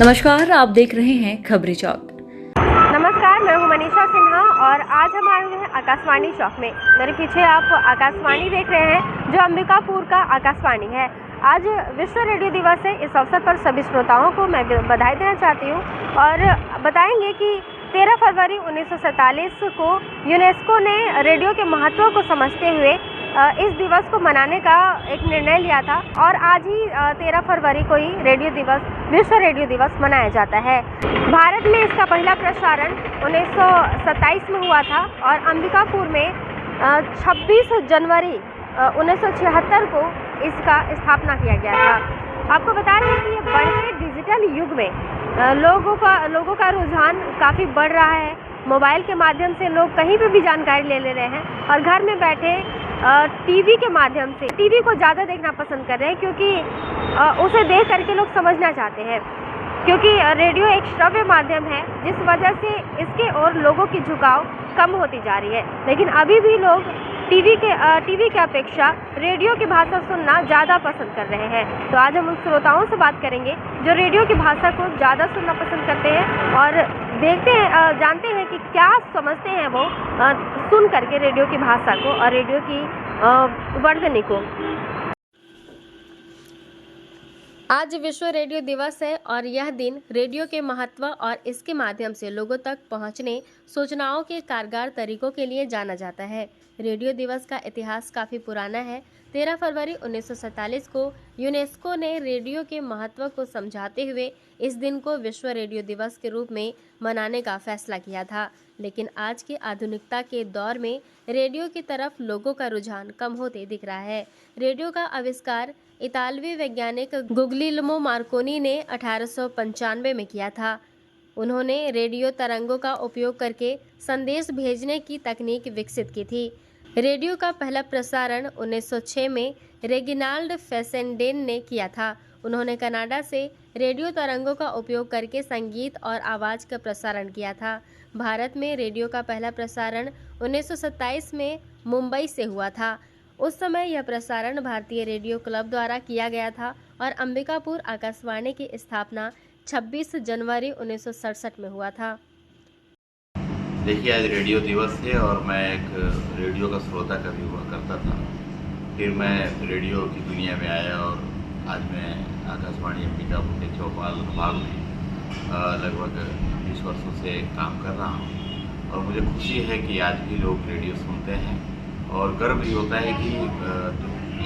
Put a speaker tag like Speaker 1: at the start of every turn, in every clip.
Speaker 1: नमस्कार, आप देख रहे हैं खबरी चौक।
Speaker 2: नमस्कार, मैं हूं मनीषा सिन्हा और आज हम आए हुए हैं आकाशवाणी चौक में। मेरे पीछे आप आकाशवाणी देख रहे हैं जो अंबिकापुर का आकाशवाणी है। आज विश्व रेडियो दिवस है। इस अवसर पर सभी श्रोताओं को मैं बधाई देना चाहती हूं और बताएंगे कि 13 फरवरी 1947 को यूनेस्को ने रेडियो के महत्व को समझते हुए इस दिवस को मनाने का एक निर्णय लिया था और आज ही 13 फरवरी को ही रेडियो दिवस, विश्व रेडियो दिवस मनाया जाता है। भारत में इसका पहला प्रसारण 1927 में हुआ था और अंबिकापुर में 26 जनवरी 1976 को इसका स्थापना किया गया था। आपको बता रहे हैं कि ये बढ़ते डिजिटल युग में लोगों का रुझान काफ़ी बढ़ रहा है। मोबाइल के माध्यम से लोग कहीं पे भी जानकारी ले रहे हैं और घर में बैठे टीवी के माध्यम से टीवी को ज़्यादा देखना पसंद कर रहे हैं क्योंकि उसे देख करके लोग समझना चाहते हैं। क्योंकि रेडियो एक श्रव्य माध्यम है जिस वजह से इसके और लोगों की झुकाव कम होती जा रही है, लेकिन अभी भी लोग टीवी के अपेक्षा रेडियो की भाषा सुनना ज़्यादा पसंद कर रहे हैं। तो आज हम उन श्रोताओं से बात करेंगे जो रेडियो की भाषा को ज़्यादा सुनना पसंद करते हैं और जानते हैं कि क्या समझते हैं वो सुन करके रेडियो की भाषा को और रेडियो की वर्तनी को। आज विश्व रेडियो दिवस है और यह दिन रेडियो के महत्व और इसके माध्यम से लोगों तक पहुंचने सूचनाओं के कारगर तरीकों के लिए जाना जाता है। रेडियो दिवस का इतिहास काफ़ी पुराना है। 13 फरवरी 1947 को यूनेस्को ने रेडियो के महत्व को समझाते हुए इस दिन को विश्व रेडियो दिवस के रूप में मनाने का फैसला किया था। लेकिन आज की आधुनिकता के दौर में रेडियो की तरफ लोगों का रुझान कम होते दिख रहा है। रेडियो का आविष्कार इतालवी वैज्ञानिक गुग्लियल्मो मार्कोनी ने 1895 में किया था। उन्होंने रेडियो तरंगों का उपयोग करके संदेश भेजने की तकनीक विकसित की थी। रेडियो का पहला प्रसारण 1906 में रेगिनाल्ड फेसेंडेन ने किया था। उन्होंने कनाडा से रेडियो तरंगों का उपयोग करके संगीत और आवाज़ का प्रसारण किया था। भारत में रेडियो का पहला प्रसारण 1927 में मुंबई से हुआ था। उस समय यह प्रसारण भारतीय रेडियो क्लब द्वारा किया गया था और अंबिकापुर आकाशवाणी की स्थापना 26 जनवरी 1967 में हुआ था।
Speaker 3: देखिए, आज रेडियो दिवस है और मैं एक रेडियो का श्रोता कभी हुआ करता था। फिर मैं रेडियो की दुनिया में आया और आज मैं आकाशवाणी अंबिकापुर के चौपाल विभाग में लगभग 20 वर्षों से काम कर रहा हूँ और मुझे खुशी है कि आज भी लोग रेडियो सुनते हैं और गर्व भी होता है कि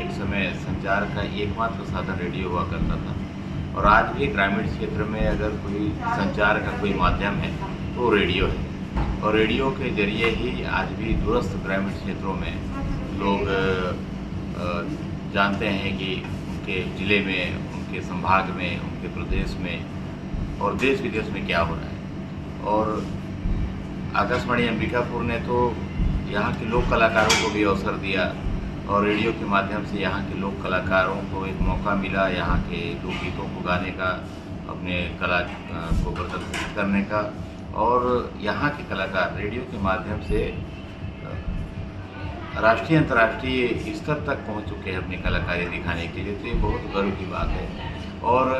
Speaker 3: एक समय संचार का एकमात्र साधन रेडियो हुआ करता था और आज भी ग्रामीण क्षेत्र में अगर कोई संचार का कोई माध्यम है तो रेडियो है और रेडियो के जरिए ही आज भी दूरस्थ ग्रामीण क्षेत्रों में लोग जानते हैं कि उनके ज़िले में, उनके संभाग में, उनके प्रदेश में और देश विदेश में क्या हो रहा है। और आकाशवाणी अंबिकापुर ने तो यहाँ के लोक कलाकारों को भी अवसर दिया और रेडियो के माध्यम से यहाँ के लोक कलाकारों को एक मौका मिला यहाँ के लोकगीतों को गाने का, अपने कला को प्रदर्शित करने का और यहाँ के कलाकार रेडियो के माध्यम से राष्ट्रीय अंतर्राष्ट्रीय स्तर तक पहुँच चुके हैं अपनी कलाकारी दिखाने के लिए। तो ये बहुत गर्व की बात है और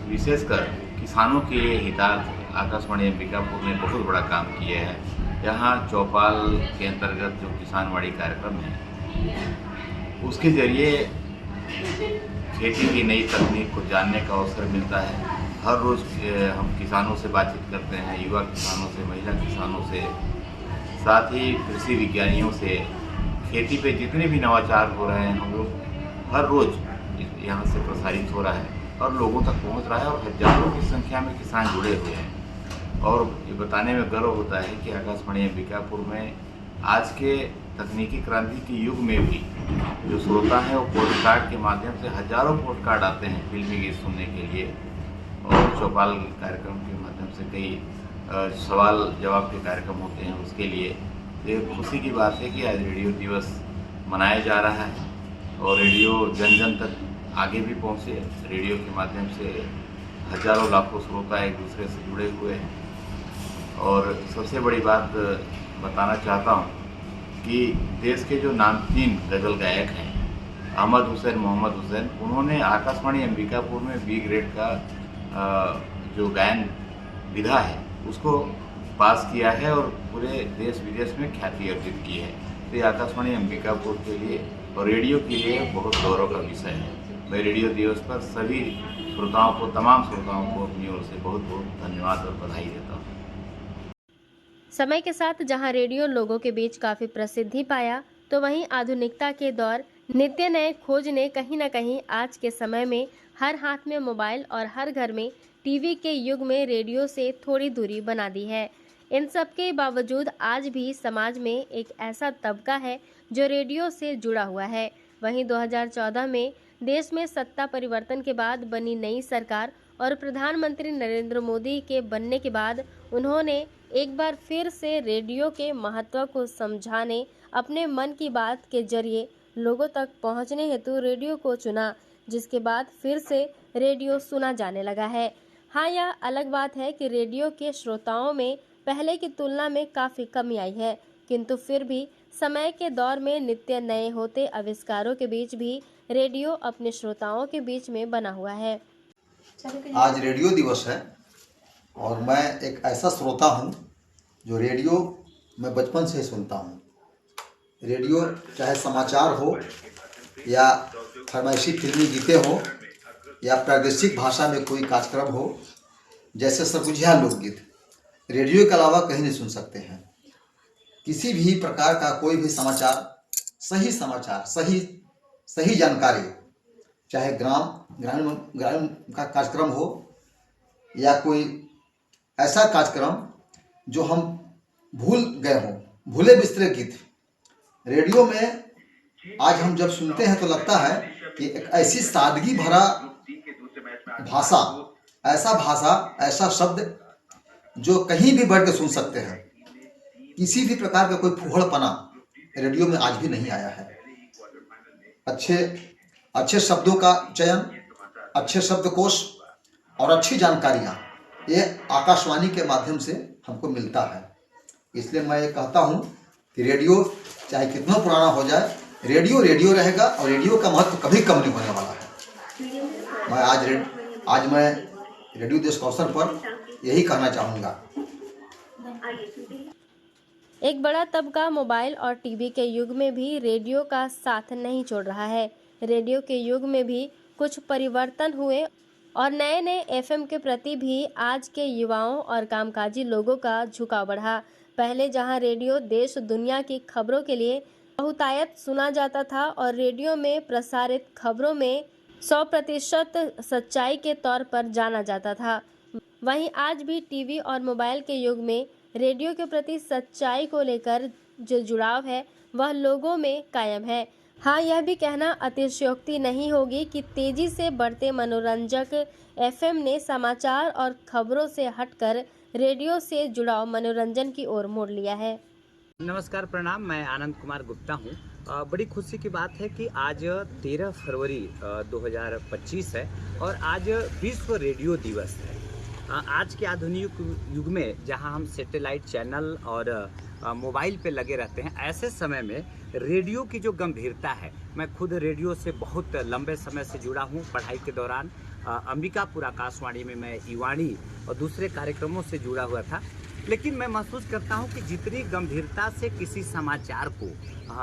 Speaker 3: विशेषकर किसानों के हितार्थ आकाशवाणी अंबिकापुर ने बहुत बड़ा काम किया है। यहाँ चौपाल के अंतर्गत जो किसानवाड़ी कार्यक्रम है उसके जरिए खेती की नई तकनीक को जानने का अवसर मिलता है। हर रोज़ हम किसानों से बातचीत करते हैं, युवा किसानों से, महिला किसानों से, साथ ही कृषि विज्ञानियों से। खेती पे जितने भी नवाचार हो रहे हैं हम लोग हर रोज़ यहाँ से प्रसारित हो रहा है और लोगों तक पहुँच रहा है और हजारों की संख्या में किसान जुड़े हुए हैं। और ये बताने में गर्व होता है कि आकाशवाणी अंबिकापुर में आज के तकनीकी क्रांति के युग में भी जो श्रोता हैं वो पॉडकास्ट के माध्यम से हजारों पॉडकास्ट आते हैं फिल्मी गीत सुनने के लिए और चौपाल कार्यक्रम के माध्यम से कई सवाल जवाब के कार्यक्रम होते हैं उसके लिए। ये खुशी की बात है कि आज रेडियो दिवस मनाया जा रहा है और रेडियो जन जन तक आगे भी पहुँचे। रेडियो के माध्यम से हजारों लाखों श्रोता एक दूसरे से जुड़े हुए हैं और सबसे बड़ी बात बताना चाहता हूँ कि देश के जो नामचीन गज़ल गायक हैं अहमद हुसैन, मोहम्मद हुसैन, उन्होंने आकाशवाणी अंबिकापुर में बी ग्रेड का जो गायन विधा है उसको पास किया है और पूरे देश विदेश में ख्याति अर्जित की है। तो ये आकाशवाणी अंबिकापुर के लिए और रेडियो के लिए बहुत गौरव का विषय है। मैं रेडियो दिवस पर सभी श्रोताओं को, तमाम श्रोताओं को अपनी ओर से बहुत बहुत धन्यवाद और बधाई देता हूँ।
Speaker 2: समय के साथ जहां रेडियो लोगों के बीच काफी प्रसिद्धि पाया, तो वहीं आधुनिकता के दौर नित्य नए खोज ने कहीं न कहीं आज के समय में हर हाथ में मोबाइल और हर घर में टीवी के युग में रेडियो से थोड़ी दूरी बना दी है। इन सब के बावजूद आज भी समाज में एक ऐसा तबका है जो रेडियो से जुड़ा हुआ है। वहीं 2014 में देश में सत्ता परिवर्तन के बाद बनी नई सरकार और प्रधानमंत्री नरेंद्र मोदी के बनने के बाद उन्होंने एक बार फिर से रेडियो के महत्व को समझाने, अपने मन की बात के जरिए लोगों तक पहुंचने हेतु रेडियो को चुना, जिसके बाद फिर से रेडियो सुना जाने लगा है। हाँ, यह अलग बात है कि रेडियो के श्रोताओं में पहले की तुलना में काफ़ी कमी आई है, किंतु फिर भी समय के दौर में नित्य नए होते आविष्कारों के बीच भी रेडियो अपने श्रोताओं के बीच में बना हुआ है।
Speaker 4: आज रेडियो दिवस है और मैं एक ऐसा श्रोता हूँ जो रेडियो मैं बचपन से सुनता हूँ। रेडियो चाहे समाचार हो या फरमाइशी फिल्मी गीतें हो या प्रादेशिक भाषा में कोई कार्यक्रम हो, जैसे सरगुजिया लोकगीत, रेडियो के अलावा कहीं नहीं सुन सकते हैं। किसी भी प्रकार का कोई भी समाचार, सही जानकारी, चाहे ग्रामीण का कार्यक्रम हो या कोई ऐसा कार्यक्रम जो हम भूल गए हों, भूले बिस्तरे गीत, रेडियो में आज हम जब सुनते हैं तो लगता है कि एक ऐसी सादगी भरा भाषा, ऐसा शब्द जो कहीं भी बैठ के सुन सकते हैं। किसी भी प्रकार का कोई फूहड़पना रेडियो में आज भी नहीं आया है। अच्छे शब्दों का चयन, अच्छे शब्दकोश और अच्छी जानकारियाँ ये आकाशवाणी के माध्यम से हमको मिलता है। इसलिए मैं ये कहता हूँ कि रेडियो चाहे कितना पुराना हो जाए, रेडियो रहेगा और रेडियो का महत्व कभी कम नहीं होने वाला है। मैं रेडियो दिवस के अवसर पर यही कहना चाहूँगा।
Speaker 2: एक बड़ा तबका मोबाइल और टीवी के युग में भी रेडियो का साथ नहीं छोड़ रहा है। रेडियो के युग में भी कुछ परिवर्तन हुए और नए एफएम के प्रति भी आज के युवाओं और कामकाजी लोगों का झुकाव बढ़ा। पहले जहां रेडियो देश दुनिया की खबरों के लिए बहुतायत सुना जाता था और रेडियो में प्रसारित खबरों में 100% सच्चाई के तौर पर जाना जाता था, वहीं आज भी टीवी और मोबाइल के युग में रेडियो के प्रति सच्चाई को लेकर जो जुड़ाव है वह लोगों में कायम है। हाँ, यह भी कहना अतिशयोक्ति नहीं होगी कि तेजी से बढ़ते मनोरंजक एफएम ने समाचार और खबरों से हटकर रेडियो से जुड़ाव मनोरंजन की ओर मोड़ लिया है।
Speaker 5: नमस्कार, प्रणाम। मैं आनंद कुमार गुप्ता हूँ। बड़ी खुशी की बात है कि आज 13 फरवरी 2025 है और आज विश्व रेडियो दिवस है। आज के आधुनिक युग में जहां हम सैटेलाइट चैनल और मोबाइल पे लगे रहते हैं, ऐसे समय में रेडियो की जो गंभीरता है, मैं खुद रेडियो से बहुत लंबे समय से जुड़ा हूं। पढ़ाई के दौरान अंबिकापुर आकाशवाणी में मैं ईवाणी और दूसरे कार्यक्रमों से जुड़ा हुआ था, लेकिन मैं महसूस करता हूं कि जितनी गंभीरता से किसी समाचार को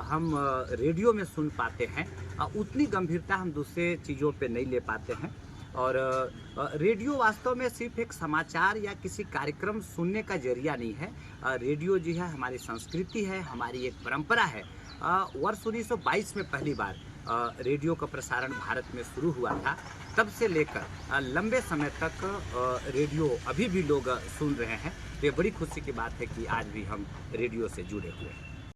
Speaker 5: हम रेडियो में सुन पाते हैं, उतनी गंभीरता हम दूसरे चीज़ों पे नहीं ले पाते हैं। और रेडियो वास्तव में सिर्फ एक समाचार या किसी कार्यक्रम सुनने का जरिया नहीं है। रेडियो जो है हमारी संस्कृति है, हमारी एक परंपरा है। वर्ष 1922 में पहली बार रेडियो का प्रसारण भारत में शुरू हुआ था। तब से लेकर लंबे समय तक रेडियो अभी भी लोग सुन रहे हैं। तो ये बड़ी खुशी की बात है कि आज भी हम रेडियो से जुड़े हुए हैं।